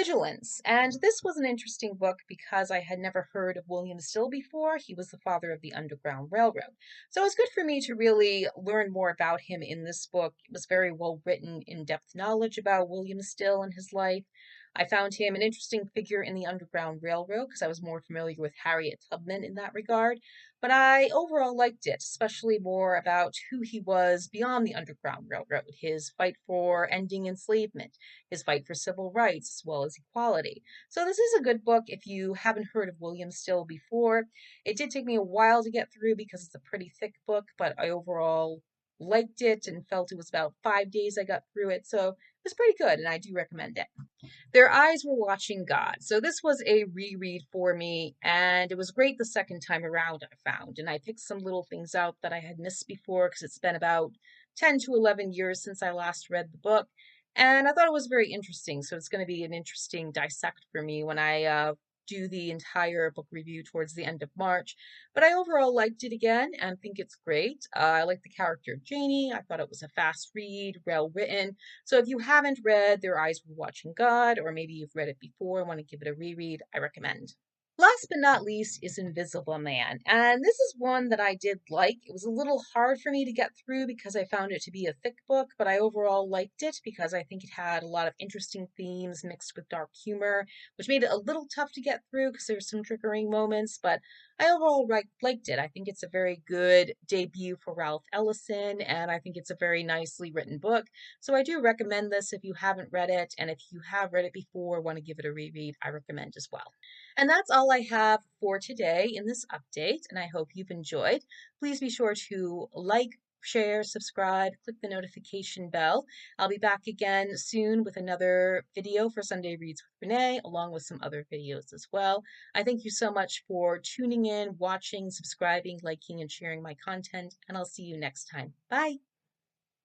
Vigilance. And this was an interesting book because I had never heard of William Still before. He was the father of the Underground Railroad. So it was good for me to really learn more about him in this book. It was very well written, in-depth knowledge about William Still and his life. I found him an interesting figure in the Underground Railroad because I was more familiar with Harriet Tubman in that regard. But I overall liked it, especially more about who he was beyond the Underground Railroad, his fight for ending enslavement, his fight for civil rights as well as equality. So this is a good book if you haven't heard of William Still before. It did take me a while to get through because it's a pretty thick book, but I overall liked it and felt it was about 5 days I got through it. So it was pretty good and I do recommend it. Their eyes were watching God. So this was a reread for me, and it was great the second time around, I found. And I picked some little things out that I had missed before because it's been about 10 to 11 years since I last read the book. And I thought it was very interesting. So it's going to be an interesting dissect for me when I do the entire book review towards the end of March. But I overall liked it again and think it's great. I like the character of Janie. I thought it was a fast read, well written. So if you haven't read Their Eyes Were Watching God, or maybe you've read it before and want to give it a reread, I recommend. Last but not least is Invisible Man, and this is one that I did like. It was a little hard for me to get through because I found it to be a thick book, but I overall liked it because I think it had a lot of interesting themes mixed with dark humor, which made it a little tough to get through because there were some triggering moments, but I overall liked it. I think it's a very good debut for Ralph Ellison, and I think it's a very nicely written book. So I do recommend this if you haven't read it, and if you have read it before, want to give it a reread, I recommend as well. And that's all I have for today in this update, and I hope you've enjoyed. Please be sure to like, share, subscribe, click the notification bell. I'll be back again soon with another video for Sunday Reads with Renee, along with some other videos as well. I thank you so much for tuning in, watching, subscribing, liking, and sharing my content, and I'll see you next time. Bye!